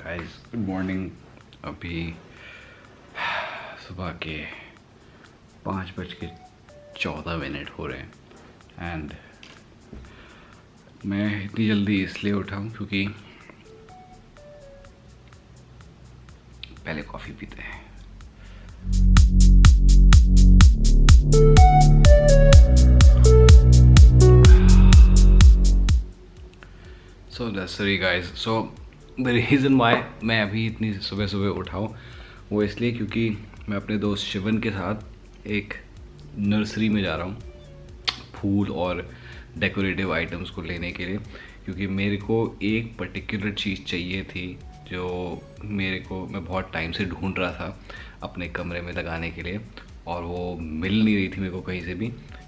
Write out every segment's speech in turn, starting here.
Guys good morning. अभी सुबह के 5:14 हो रहे हैं एंड मैं इतनी जल्दी इसलिए उठा हूँ क्योंकि पहले कॉफ़ी पीते हैं। So that's guys. So the reason why मैं अभी इतनी सुबह सुबह उठा हूँ वो इसलिए क्योंकि मैं अपने दोस्त शिवन के साथ एक नर्सरी में जा रहा हूँ फूल और डेकोरेटिव आइटम्स को लेने के लिए, क्योंकि मेरे को एक पर्टिकुलर चीज़ चाहिए थी जो मैं बहुत टाइम से ढूंढ रहा था अपने कमरे में लगाने के लिए और वो मिल नहीं रही थी मेरे को कहीं से भी।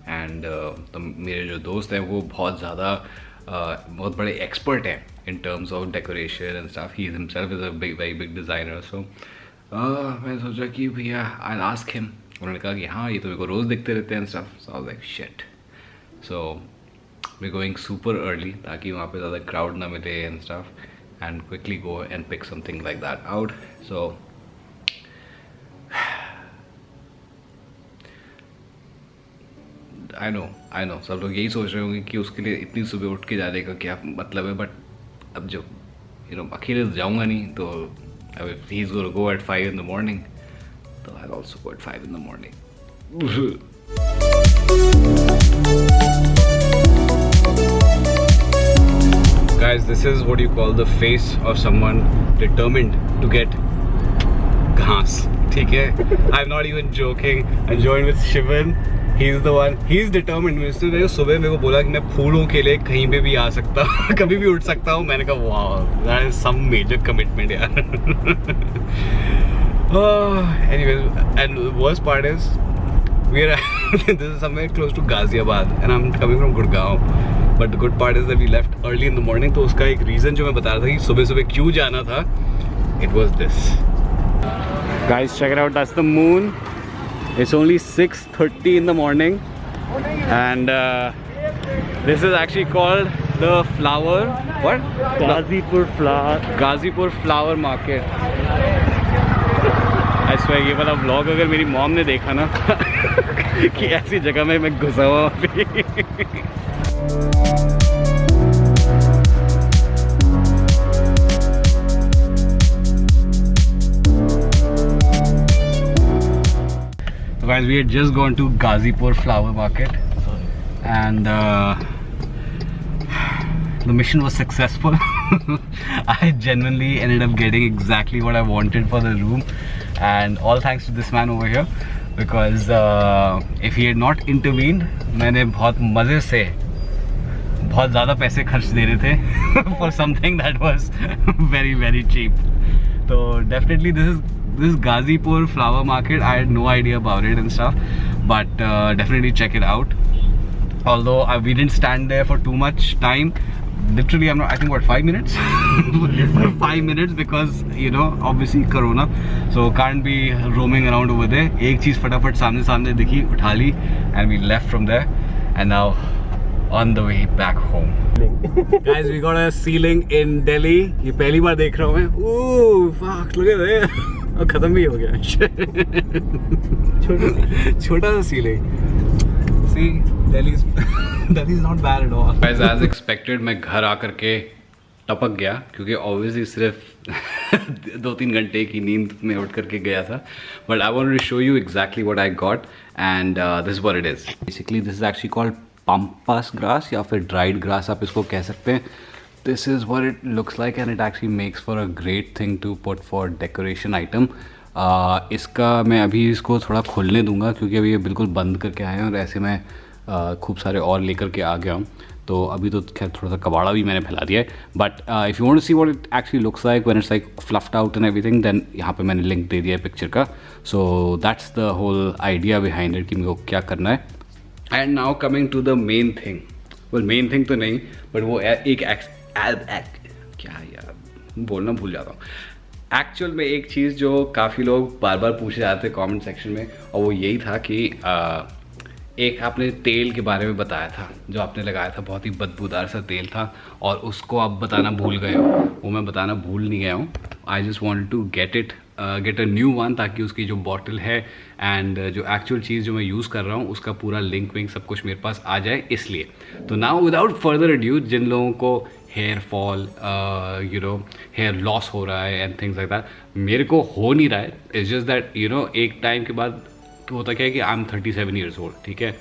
एंड तो मेरे जो दोस्त हैं वो बहुत बड़े एक्सपर्ट हैं in terms of decoration and stuff. He himself is a very big designer. So मैं सोचा कि भैया I'll ask him. उन्होंने कहा कि हाँ ये तो मेरे को रोज़ दिखते रहते हैं and stuff. So I was like shit. So we're going super early ताकि वहाँ पे ज़्यादा crowd ना मिले and stuff and quickly go and pick something like that out. So I know सब लोग यही सोच रहे होंगे कि उसके लिए इतनी सुबह उठ के जाने का क्या मतलब है, बट अब जो अकेले जाऊंगा नहीं तो if he's going to go at 5 in the morning तो I'll also go at 5 in the morning. Guys, this is what you call the face of someone determined to get घास, ठीक है? I'm not even joking. I joined with Shivan. He's the one. He's determined. उसने सुबह मेरे को बोला कि मैं फूलों के लिए कहीं पे भी आ सकता हूँ, कभी भी उठ सकता हूँ। मैंने कहा wow, that is some major commitment यार। Anyways, and the worst part is we are this is somewhere close to Ghaziabad and I'm coming from Gurgaon. But the good part is that we left early in the morning. तो उसका एक reason जो मैं बता रहा था कि सुबह सुबह क्यों जाना था, it was this. Guys, check it out. That's the moon. It's only 6:30 in the morning and this is actually called the flower, what? Ghazipur flower market. I swear ये वाला vlog अगर मेरी मॉम ने देखा ना कि ऐसी जगह में मैं घुसा हुआ अभी। Guys, we had just gone to Ghazipur flower market and the mission was successful. I genuinely ended up getting exactly what I wanted for the room and all thanks to this man over here because if he had not intervened मैंने बहुत मज़े से बहुत ज़्यादा पैसे खर्च देने थे for something that was very cheap. So definitely this Ghazipur flower market, I had no idea about it and stuff, but definitely check it out. Although we didn't stand there for too much time, literally I think what 5 minutes 5 minutes because obviously corona, so can't be roaming around over there. एक चीज़ फटाफट सामने दिखी, उठा ली and we left from there and now on the way back home. Guys, we got a ceiling in Delhi. ये पहली बार देख रहा हूँ मैं। Ooh, fuck, look at that. और खत्म भी हो गया। छोटा सा ceiling. See, Delhi is not bad at all. Guys, as expected, मैं घर आकर के टपक गया क्योंकि obviously सिर्फ 2-3 घंटे की नींद में उठ करके गया था। But I wanted to show you exactly what I got and this is what it is. Basically, this is actually called pampas grass या फिर dried grass आप इसको कह सकते हैं। This is what it looks like and it actually makes for a great thing to put for decoration item. इसका मैं अभी इसको थोड़ा खोलने दूंगा क्योंकि अभी ये बिल्कुल बंद करके आए हैं और ऐसे मैं खूब सारे और लेकर के आ गया हूँ, तो अभी तो खैर थोड़ा सा कबाड़ा भी मैंने फैला दिया है। But if you want to see what it actually looks like when it's like fluffed out and everything, then यहाँ पे मैंने लिंक दे दिया है पिक्चर का। So that's the whole idea behind it कि मेरे को क्या करना है। And now coming to the main thing, well main thing तो नहीं बट वो एक क्या यार बोलना भूल जाता हूँ। एक्चुअल में एक चीज़ जो काफ़ी लोग बार बार पूछे जाते थे कमेंट सेक्शन में और वो यही था कि एक आपने तेल के बारे में बताया था जो आपने लगाया था, बहुत ही बदबूदार सा तेल था और उसको आप बताना भूल गए हो। वो मैं बताना भूल नहीं गया हूँ I just want to get a new one, ताकि उसकी जो बॉटल है एंड जो एक्चुअल चीज़ जो मैं यूज़ कर रहा हूँ उसका पूरा लिंक विंक सब कुछ मेरे पास आ जाए इसलिए। तो नाउ विदाउट फर्दर अड्यू, जिन लोगों को हेयर फॉल हेयर लॉस हो रहा है एंड थिंग्स लाइक दैट, मेरे को हो नहीं रहा है, इट्स जस्ट दैट एक टाइम के बाद तो होता क्या है कि आई एम 37 ईयर्स ओल्ड, ठीक है।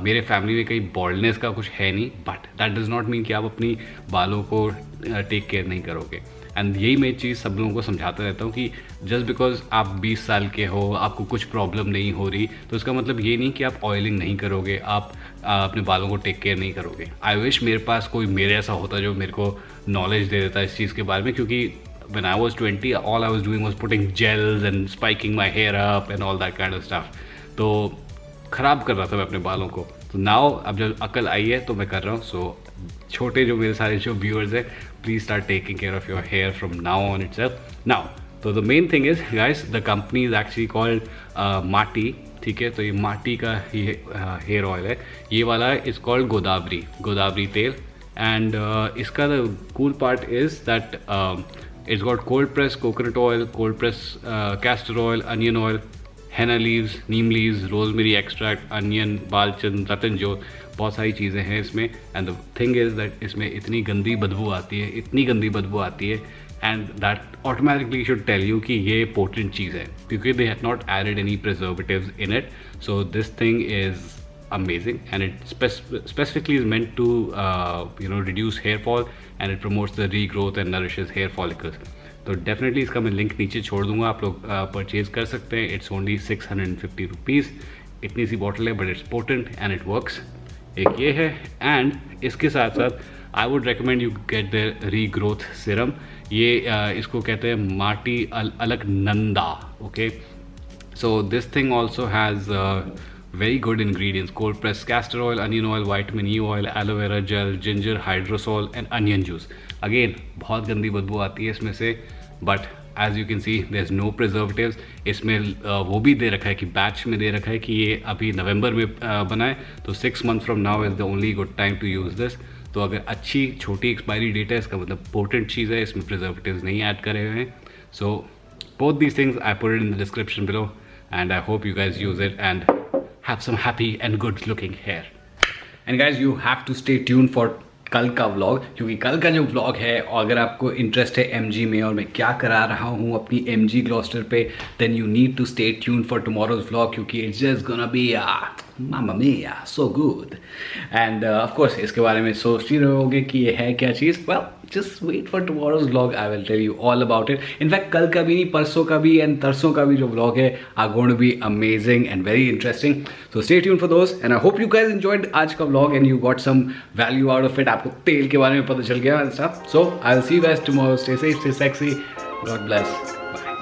मेरे फैमिली में कहीं बॉल्डनेस का कुछ है नहीं, but that does not mean कि आप अपनी बालों को टेक केयर नहीं करोगे। एंड यही मैं चीज़ सब लोगों को समझाता रहता हूँ कि जस्ट बिकॉज आप 20 साल के हो, आपको कुछ प्रॉब्लम नहीं हो रही, तो इसका मतलब ये नहीं कि आप ऑयलिंग नहीं करोगे, आप अपने बालों को टेक केयर नहीं करोगे। आई विश मेरे पास कोई मेरे ऐसा होता जो मेरे को नॉलेज दे देता इस चीज़ के बारे में, क्योंकि when I was 20 all I was doing was putting gels and spiking my hair up and all that kind of stuff, तो ख़राब कर रहा था मैं अपने बालों को। तो नाउ अब जब अकल आई है तो मैं कर रहा हूँ। सो छोटे जो मेरे सारे जो व्यूअर्स हैं, please start taking care of your hair from now on itself. Now तो the main thing is guys, the company is actually called Maati, ठीक है। तो ये माटी का ये हेयर ऑयल है, ये वाला इज़ कॉल्ड गोदावरी तेल। एंड इसका the cool part is that it's got cold pressed coconut oil, cold pressed castor oil, onion oil, henna leaves, neem leaves, rosemary extract, onion, balchan, रतनजोत, बहुत सारी चीज़ें हैं इसमें। And the thing is that इसमें इतनी गंदी बदबू आती है and that automatically should tell you कि ये पोटेंट चीज़ है, क्योंकि they have not added any preservatives in it. So this thing is amazing, and it specifically is meant to reduce hair fall, and it promotes the regrowth and nourishes hair follicles. तो definitely इसका मैं link नीचे छोड़ दूंगा, आप लोग purchase कर सकते हैं। इट्स ओनली 650 रुपीज़, इतनी सी बॉटल है, but it's potent and it works. एक ये है, एंड इसके साथ साथ I would recommend you get the regrowth Siram. ये इसको कहते हैं माटी Alaknanda, okay. So this thing also has very good ingredients: cold pressed castor oil, onion oil, vitamin E oil, aloe vera gel, ginger, hydrosol and onion juice. Again, बहुत गंदी बदबू आती है इसमें से, but as you can see there's no preservatives. इसमें वो भी दे रखा है कि बैच में दे रखा है कि ये अभी नवंबर में बना है, तो 6 months from now is the only good time to use this. तो अगर अच्छी छोटी एक्सपायरी डेट है, इसका मतलब पोटेंट चीज़ है, इसमें प्रिजर्वेटिव्स नहीं ऐड करे हुए हैं। सो both these things I put it in the description below, and I hope you guys use it and have some happy and good looking hair. And guys, you have to stay tuned for कल का vlog, क्योंकि कल का जो vlog है, और अगर आपको इंटरेस्ट है MG में और मैं क्या करा रहा हूँ अपनी MG ग्लॉस्टर पे, then you need to stay tuned for tomorrow's vlog, क्योंकि it's just gonna be mamma mia so good. And of course इसके बारे में सोच ही रहोगे कि ये है क्या चीज़। Well, just wait for tomorrow's vlog, I will tell you all about it. In fact कल का भी नहीं, परसों का भी एंड तरसों का भी जो व्लॉग है are going to be amazing and very interesting. So stay tuned for those, and I hope you guys enjoyed आज का vlog and you got some value out of it. आपको तेल के बारे में पता चल गया and stuff. So I will see you guys tomorrow. Stay safe, stay sexy, God bless, bye.